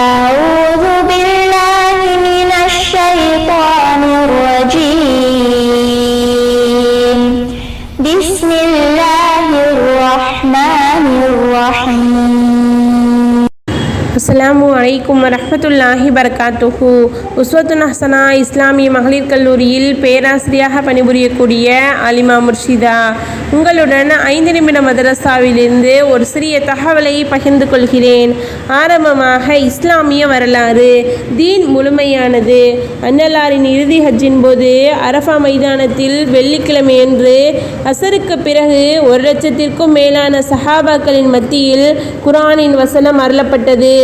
أعوذ بالله من الشيطان الرجيم بسم الله الرحمن الرحيم. அஸ்ஸலாமு அலைக்கும் வரஹ்மத்துல்லாஹி பரகாத்துஹு. உஸ்வத்துன் ஹசனா இஸ்லாமிய மகளிர் கல்லூரியில் பேராசிரியாக பணிபுரியக்கூடிய அலிமா முர்ஷிதா உங்களுடன் 5 நிமிட மதரசாவிலிருந்து ஒரு சிறிய தகவலை பகிர்ந்து கொள்கிறேன். ஆரம்பமாக இஸ்லாமிய வரலாறு. தீன் முழுமையானது. அன்னலாரின் இறுதி ஹஜ்ஜின் போது அரஃபா மைதானத்தில் வெள்ளிக்கிழமையன்று அசருக்கு பிறகு 1,00,000க்கும் மேலான சஹாபாக்களின் மத்தியில் குர்ஆனின் வசனம் அருளப்பட்டது.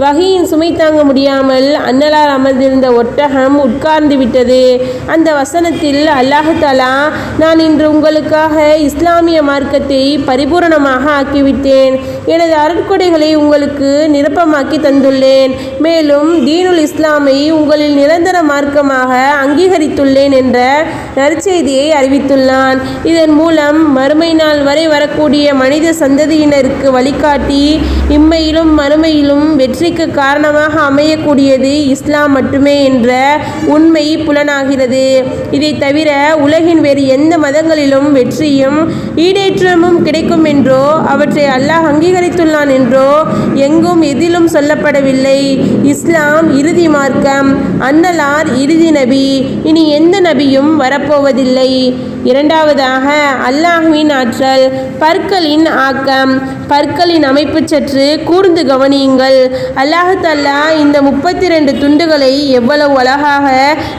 வஹீயின் சுமை தாங்க முடியாமல் அன்னலார் அமர்ந்திருந்த ஒட்டகம் உட்கார்ந்து விட்டது. அந்த வசனத்தில் அல்லாஹ் தஆலா, நான் இன்று உங்களுக்காக இஸ்லாமிய மார்க்கத்தை பரிபூரணமாக ஆக்கிவிட்டேன், எனது அருட்கொடைகளை உங்களுக்கு நிரப்பமாக்கி தந்துள்ளேன், மேலும் தீனுல் இஸ்லாமை உங்களில் நிரந்தர மார்க்கமாக அங்கீகரித்துள்ளேன் என்ற நற்செய்தியை அறிவித்துள்ளான். இதன் மூலம் மறுமை நாள் வரை வரக்கூடிய மனித சந்ததியினருக்கு வழிகாட்டி இம்மையிலும் மறுமையிலும் வெற்றிக்கு காரணமாக அமையக்கூடியது இஸ்லாம் மட்டுமே என்ற உண்மை புலனாகிறது. இதை தவிர உலகின் வேறு எந்த மதங்களிலும் வெற்றியும் ஈடேற்றமும் கிடைக்கும் என்றோ அவற்றை அல்லாஹ் அங்கீகரித்துள்ளான் என்றோ எங்கும் எதிலும் சொல்லப்படவில்லை. இஸ்லாம் இறுதி மார்க்கம், அன்னலார் இறுதி நபி, இனி எந்த நபியும் வரப்போவதில்லை. இரண்டாவதாக அல்லாஹ்வின் ஆற்றல், பற்களின் ஆக்கம். பற்களின் அமைப்பு சற்று கூர்ந்து கவனியுங்கள். அல்லாஹ் தஆலா இந்த 32 துண்டுகளை எவ்வளவு அழகாக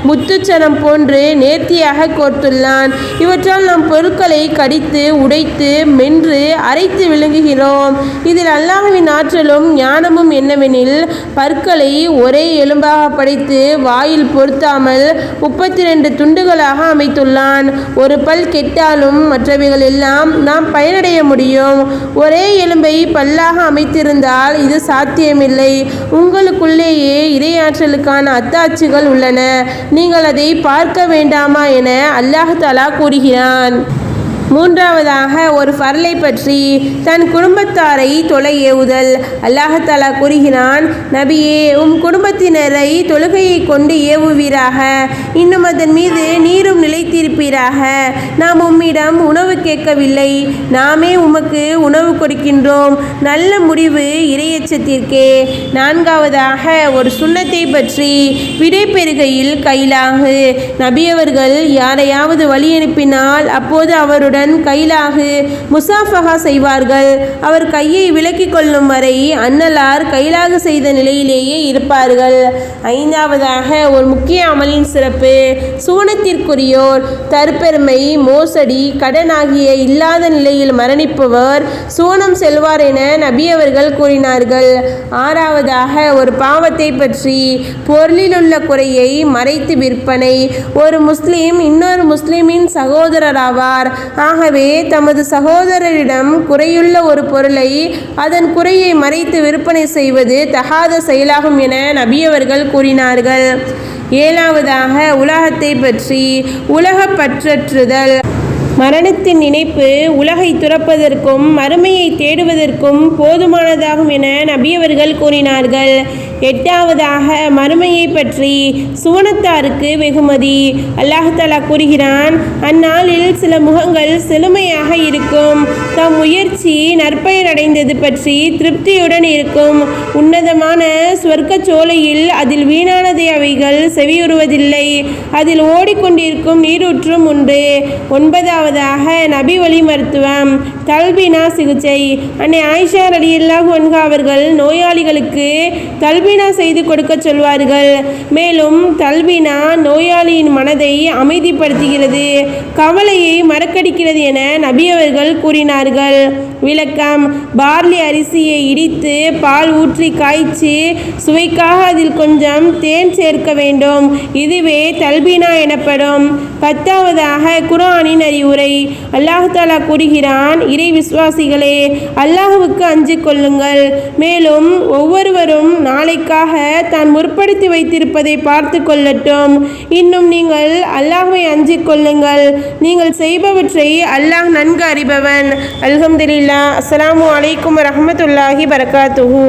முத்துச்சரம் போன்று நேர்த்தியாக கோர்த்துள்ளான். இவற்றால் நாம் பொருட்களை கடித்து உடைத்து மென்று அரைத்து விழுங்குகிறோம். இதில் அல்லாஹ்வின் ஆற்றலும் ஞானமும் என்னவெனில், பற்களை ஒரே எலும்பாக படைத்து வாயில் பொருத்தாமல் 32 துண்டுகளாக அமைத்துள்ளான். ஒரு பல் கெட்டாலும் மற்றவைகள் எல்லாம் நாம் பயனடைய முடியும். ஒரே எலும்பை பல்லாக அமைத்திருந்தால் இது சாத்தியமில்லை. உங்களுக்குள்ளேயே இறையாற்றலுக்கான அத்தாட்சிகள் உள்ளன, நீங்கள் அதை பார்க்க வேண்டாமா என அல்லாஹ் தஆலா கூறுகிறான். மூன்றாவதாக ஒரு ஃபர்லை பற்றி தன் குடும்பத்தாரை தொலை ஏவுதல். அல்லாஹ் தஆலா கூறுகிறான், நபியே, குடும்பத்தினரை தொழுகையை கொண்டு ஏவுவீராக, இன்னும் அதன் மீது நீரும் நிலைத்திருப்பீராக. நாம் உம்மிடம் உணவு கேட்கவில்லை, நாமே உமக்கு உணவு கொடுக்கின்றோம். நல்ல முடிவு இறையச்சத்திற்கே. நான்காவதாக ஒரு சுன்னத்தை பற்றி விடை பெறுகையில் கைலாகு. நபியவர்கள் யாரையாவது வழி அனுப்பினால் அப்போது அவருடன் கைலாகு முசாஃபஹா செய்வார்கள். அவர் கையை விலக்கிக் கொள்ளும் வரை அன்னலார் கைலாகு செய்த நிலையிலேயே இருப்பார்கள். ஐந்தாவதாக ஒரு முக்கிய அமலின் சிறப்பு. சுவனத்திற்குரியோர் தற்பெருமை, மோசடி, கடன் ஆகிய இல்லாத நிலையில் மரணிப்பவர் சுவனம் செல்வார் என நபியவர்கள் கூறினார்கள். ஆறாவதாக ஒரு பாவத்தை பற்றி பொருளிலுள்ள குறையை மறைத்து விற்பனை. ஒரு முஸ்லிம் இன்னொரு முஸ்லிமின் சகோதரராவார். ஆகவே தமது சகோதரரிடம் குறையுள்ள ஒரு பொருளை அதன் குறையை மறைத்து விற்பனை செய்வது தகாத செயலாகும் என நபியவர்கள் கூறினார்கள். ஏழாவதாக உலகத்தை பற்றி உலகப் பற்றற்றுதல். மரணத்தின் நினைப்பு உலகை துறப்பதற்கும் மறுமையை தேடுவதற்கும் போதுமானதாகும் என நபியவர்கள் கூறினார்கள். எட்டாவதாக மறுமையை பற்றி சுவனத்தாருக்கு வெகுமதி. அல்லாஹ் தஆலா கூறுகிறான், அந்நாளில் சில முகங்கள் செழுமையாக இருக்கும், தம் முயற்சி நற்பயன் அடைந்தது பற்றி திருப்தியுடன் இருக்கும். உன்னதமான சொர்க்க சோலையில் அதில் வீணானதை அவைகள் செவியுறுவதில்லை, அதில் ஓடிக்கொண்டிருக்கும் நீரூற்றும் உண்டு. ஒன்பதாவது நபி வழி மருத்துவம், தல்பினா சிகிச்சை. அன்னை ஆயிஷா ரலியல்லாஹு அன்ஹா அவர்கள் நோயாளிகளுக்கு தல்பினா செய்து கொடுக்க சொல்வார்கள். மேலும் தல்பினா நோயாளியின் மனதை அமைதிப்படுத்துகிறது, கவலையை மறக்கடிக்கிறது என நபி அவர்கள் கூறினார்கள். விளக்கம்: பார்லி அரிசியை இடித்து பால் ஊற்றி காய்ச்சி சுவைக்காக அதில் கொஞ்சம் தேன் சேர்க்க வேண்டும். இதுவே தல்பினா எனப்படும். 10ஆவதாக குர்ஆனின் அறிவுரை. அல்லாஹ் தஆலா கூறுகிறான், இறை விசுவாசிகளே, அல்லாஹ்வுக்கு அஞ்சிக் கொள்ளுங்கள், மேலும் ஒவ்வொருவரும் நாளைக்காக தான் முற்படுத்தி வைத்திருப்பதை பார்த்து கொள்ளட்டும். இன்னும் நீங்கள் அல்லாஹ்வை அஞ்சிக் கொள்ளுங்கள், நீங்கள் செய்பவற்றை அல்லாஹ் நன்கு அறிபவன். அல்ஹம்துலில்லாஹ். அஸ்ஸலாமு அலைக்கும் வரஹ்மத்துல்லாஹி பரகாத்துஹு.